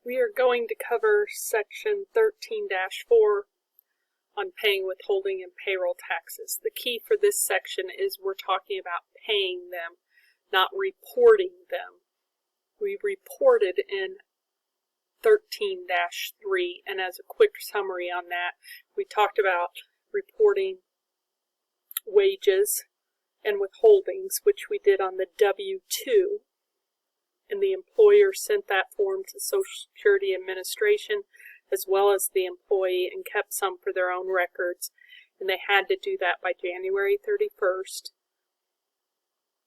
We are going to cover section 13-4 on paying withholding and payroll taxes. The key for this section is we're talking about paying them, not reporting them. We reported in 13-3, and as a quick summary on that, we talked about reporting wages and withholdings, which we did on the W-2, and the employer sent that form to Social Security Administration as well as the employee and kept some for their own records, and they had to do that by January 31st,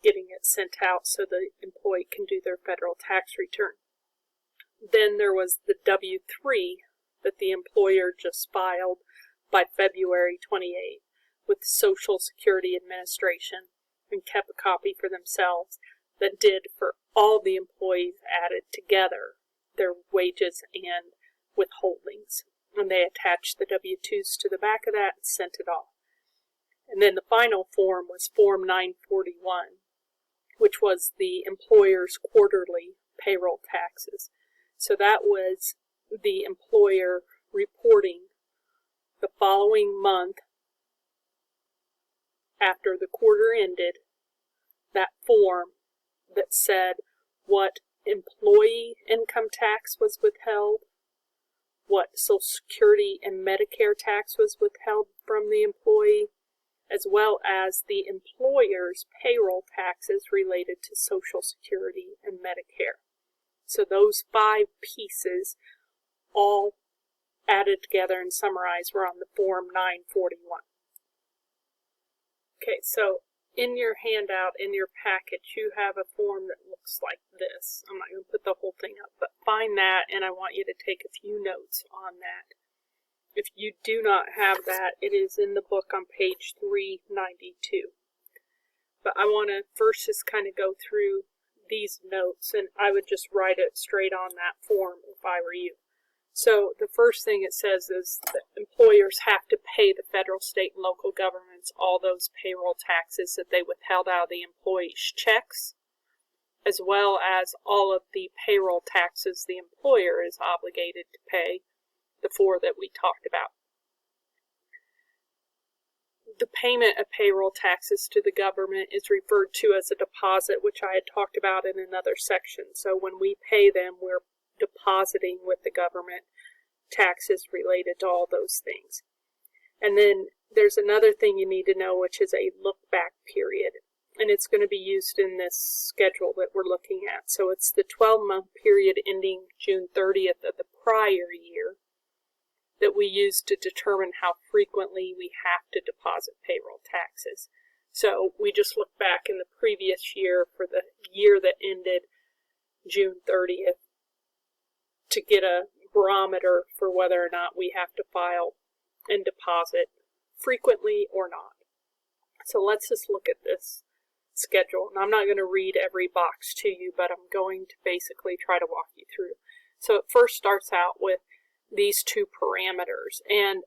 getting it sent out so the employee can do their federal tax return. Then there was the W-3 that the employer just filed by February 28th with the Social Security Administration and kept a copy for themselves that did for all the employees added together their wages and withholdings. And they attached the W-2s to the back of that and sent it off. And then the final form was Form 941, which was the employer's quarterly payroll taxes. So that was the employer reporting the following month after the quarter ended that form that said what employee income tax was withheld, what Social Security and Medicare tax was withheld from the employee, as well as the employer's payroll taxes related to Social Security and Medicare. So those 5 pieces, all added together and summarized, were on the Form 941. Okay, so in your handout, in your package, you have a form that looks like this. I'm not going to put the whole thing up, but find that, and I want you to take a few notes on that. If you do not have that, it is in the book on page 392. But I want to first just kind of go through these notes, and I would just write it straight on that form if I were you. So the first thing it says is that employers have to pay the federal, state, and local governments all those payroll taxes that they withheld out of the employee's checks, as well as all of the payroll taxes the employer is obligated to pay, the 4 that we talked about. The payment of payroll taxes to the government is referred to as a deposit, which I had talked about in another section. So when we pay them, we're depositing with the government taxes related to all those things. And then there's another thing you need to know, which is a look-back period. And it's going to be used in this schedule that we're looking at. So it's the 12-month period ending June 30th of the prior year that we use to determine how frequently we have to deposit payroll taxes. So we just look back in the previous year for the year that ended June 30th to get a barometer for whether or not we have to file and deposit frequently or not. So let's just look at this schedule. And I'm not going to read every box to you, but I'm going to basically try to walk you through. So it first starts out with these 2 parameters, and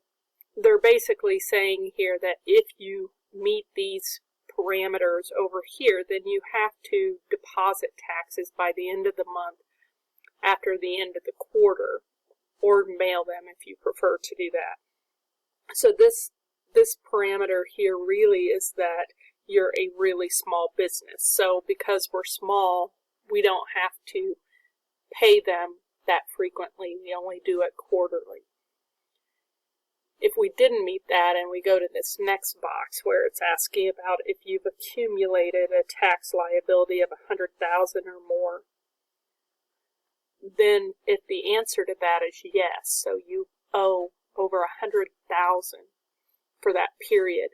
they're basically saying here that if you meet these parameters over here, then you have to deposit taxes by the end of the month after the end of the quarter, or mail them if you prefer to do that. So this parameter here really is that you're a really small business. So because we're small, we don't have to pay them that frequently. We only do it quarterly. If we didn't meet that and we go to this next box where it's asking about if you've accumulated a tax liability of $100,000 or more, then if the answer to that is yes, so you owe over $100,000 for that period,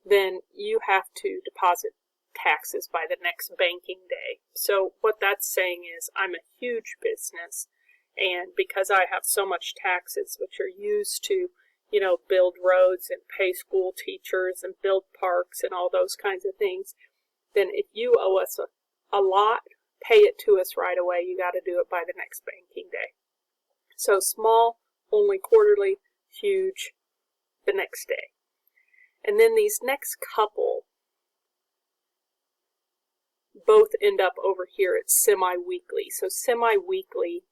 then you have to deposit taxes by the next banking day. So what that's saying is I'm a huge business, and because I have so much taxes, which are used to, build roads and pay school teachers and build parks and all those kinds of things, then if you owe us a lot, pay it to us right away. You got to do it by the next banking day. So small, only quarterly, huge, the next day. And then these next couple both end up over here at semi-weekly. So semi-weekly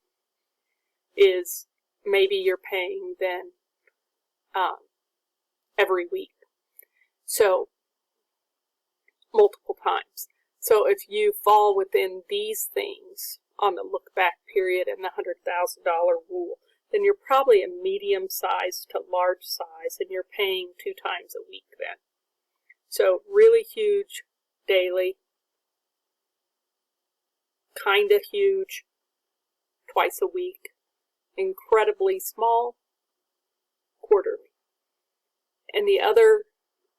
is maybe you're paying then every week. So multiple times. So if you fall within these things on the look back period and the $100,000 rule, then you're probably a medium size to large size, and you're paying 2 times a week then. So really huge daily, kind of huge twice a week, incredibly small quarterly. And the other,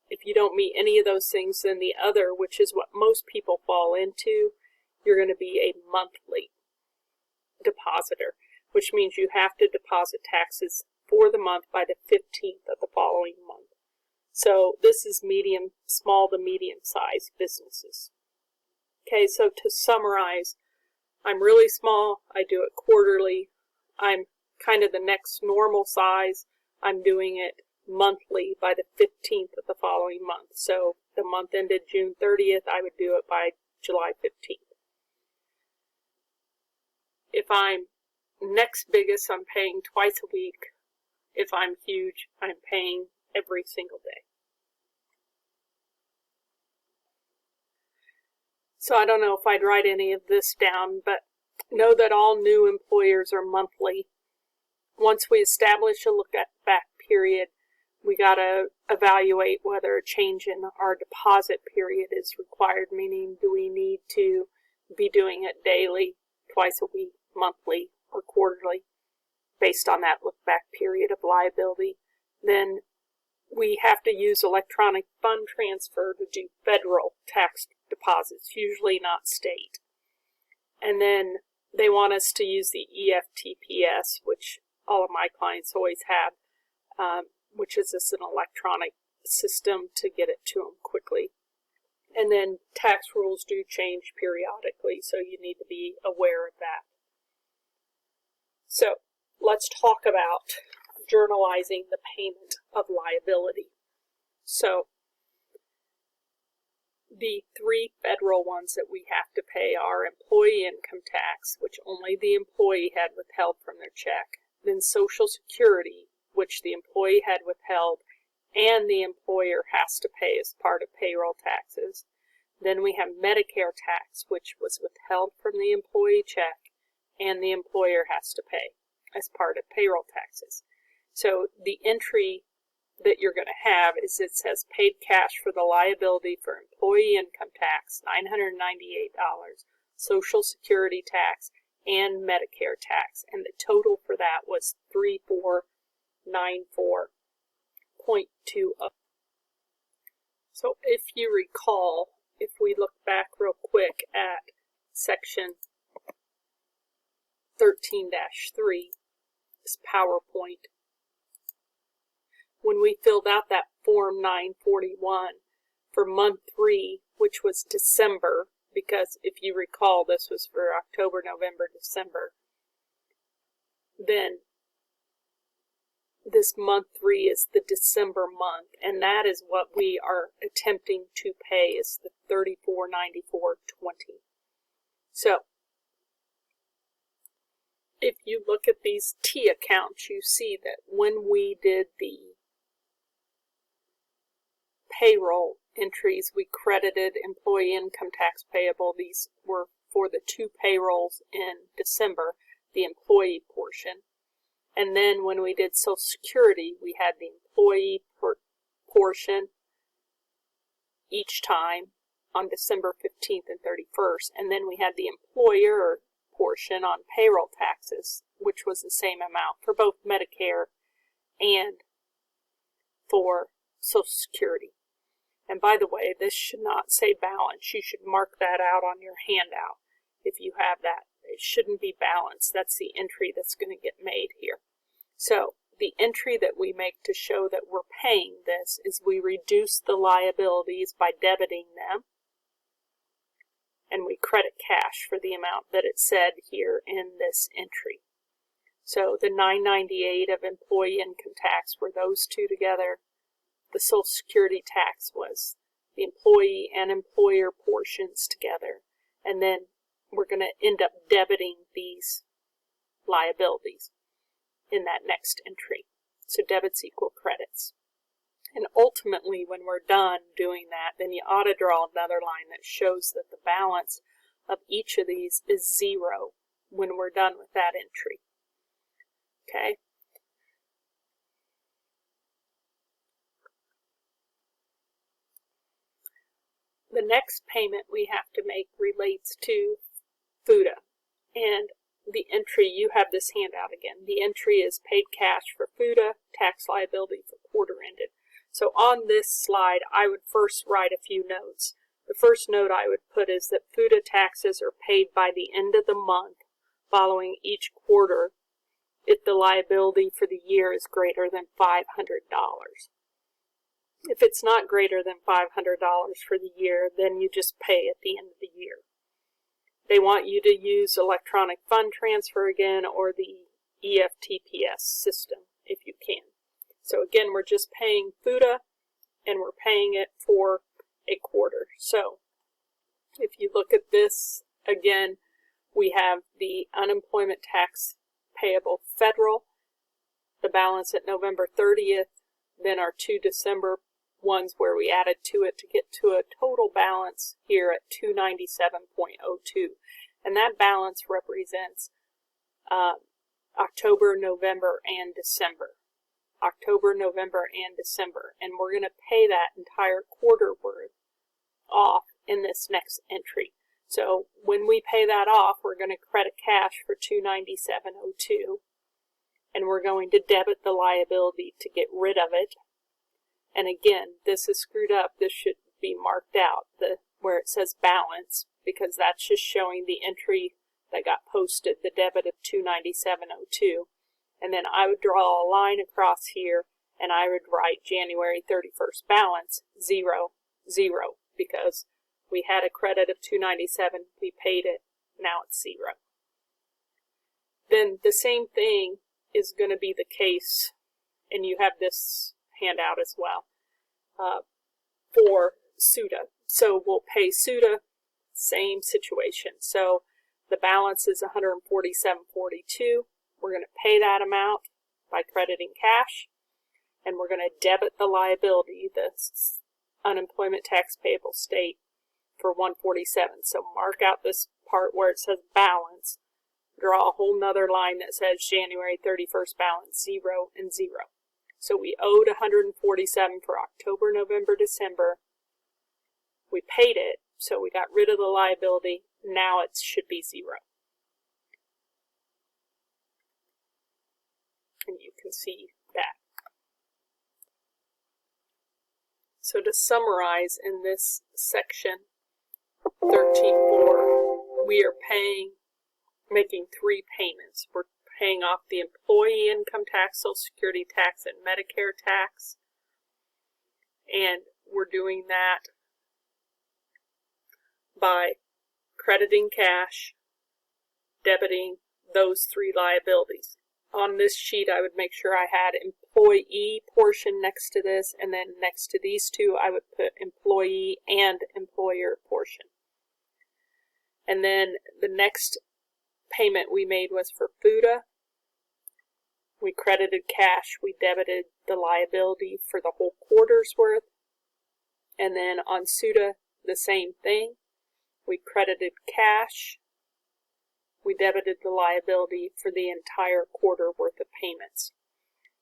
if you don't meet any of those things, then the other, which is what most people fall into, you're going to be a monthly depositor, which means you have to deposit taxes for the month by the 15th of the following month. So this is small to medium sized businesses. Okay, so to summarize, I'm really small, I do it quarterly. I'm kind of the next normal size, I'm doing it monthly by the 15th of the following month. So the month ended June 30th, I would do it by July 15th. If I'm next biggest, I'm paying twice a week. If I'm huge, I'm paying every single day. So I don't know if I'd write any of this down, but know that all new employers are monthly. Once we establish a look-back period, we got to evaluate whether a change in our deposit period is required, meaning do we need to be doing it daily, twice a week, monthly, or quarterly, based on that look-back period of liability. Then we have to use electronic fund transfer to do federal tax deposits, usually not state. And then they want us to use the EFTPS, which all of my clients always have, which is just an electronic system to get it to them quickly. And then tax rules do change periodically, so you need to be aware of that. So let's talk about journalizing the payment of liability. So the 3 federal ones that we have to pay are employee income tax, which only the employee had withheld from their check, then Social Security, which the employee had withheld and the employer has to pay as part of payroll taxes. Then we have Medicare tax, which was withheld from the employee check and the employer has to pay as part of payroll taxes. So the entry that you're going to have is it says paid cash for the liability for employee income tax, $998, Social Security tax, and Medicare tax. And the total for that was $3,494.20. So if you recall, if we look back real quick at section 13-3, this PowerPoint, when we filled out that Form 941 for month 3, which was December, because if you recall, this was for October, November, December, then this month 3 is the December month, and that is what we are attempting to pay, is the $34.94.20. So if you look at these T accounts, you see that when we did the payroll entries, we credited employee income tax payable. These were for the 2 payrolls in December, the employee portion. And then when we did Social Security, we had the employee portion each time on December 15th and 31st. And then we had the employer portion on payroll taxes, which was the same amount for both Medicare and for Social Security. And by the way, this should not say balance. You should mark that out on your handout if you have that. It shouldn't be balanced. That's the entry that's going to get made here. So the entry that we make to show that we're paying this is we reduce the liabilities by debiting them, and we credit cash for the amount that it said here in this entry. So the $998 of employee income tax were those 2 together. The Social Security tax was the employee and employer portions together. And then we're going to end up debiting these liabilities. in that next entry. So debits equal credits. And ultimately, when we're done doing that, then you ought to draw another line that shows that the balance of each of these is 0 when we're done with that entry. Okay? The next payment we have to make relates to FUTA. And the entry, you have this handout again. The entry is paid cash for FUTA, tax liability for quarter ended. So on this slide, I would first write a few notes. The first note I would put is that FUTA taxes are paid by the end of the month following each quarter if the liability for the year is greater than $500. If it's not greater than $500 for the year, then you just pay at the end of the year. They want you to use electronic fund transfer again or the EFTPS system if you can. So again, we're just paying FUTA and we're paying it for a quarter. So if you look at this again, we have the unemployment tax payable federal, the balance at November 30th, then our 2 December ones where we added to it to get to a total balance here at $297.02. And that balance represents October, November, and December. October, November, and December. And we're going to pay that entire quarter worth off in this next entry. So when we pay that off, we're going to credit cash for $297.02. And we're going to debit the liability to get rid of it. And again, this is screwed up. This should be marked out where it says balance, because that's just showing the entry that got posted, the debit of $297.02. And then I would draw a line across here, and I would write January 31st balance 0, 0, because we had a credit of $297, we paid it, now it's 0. Then the same thing is going to be the case, and you have this handout as well, for SUTA. So we'll pay SUTA, same situation. So the balance is $147.42. We're going to pay that amount by crediting cash, and we're going to debit the liability, the unemployment tax payable state, for $147. So mark out this part where it says balance, draw a whole nother line that says January 31st balance 0 and 0. So we owed $147 for October, November, December. We paid it, so we got rid of the liability. Now it should be 0. And you can see that. So to summarize in this section 13.4, we are making 3 payments. We're paying off the employee income tax, Social Security tax, and Medicare tax. And we're doing that by crediting cash, debiting those 3 liabilities. On this sheet, I would make sure I had employee portion next to this, and then next to these 2, I would put employee and employer portion. And then the next payment we made was for FUTA. We credited cash, we debited the liability for the whole quarter's worth. And then on SUTA, the same thing. We credited cash, we debited the liability for the entire quarter worth of payments.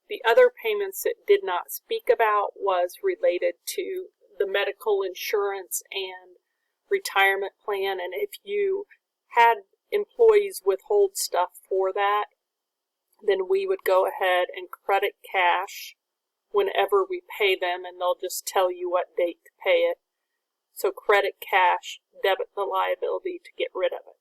The other payments it did not speak about was related to the medical insurance and retirement plan, and if you had employees withhold stuff for that, then we would go ahead and credit cash whenever we pay them, and they'll just tell you what date to pay it. So credit cash, debit the liability to get rid of it.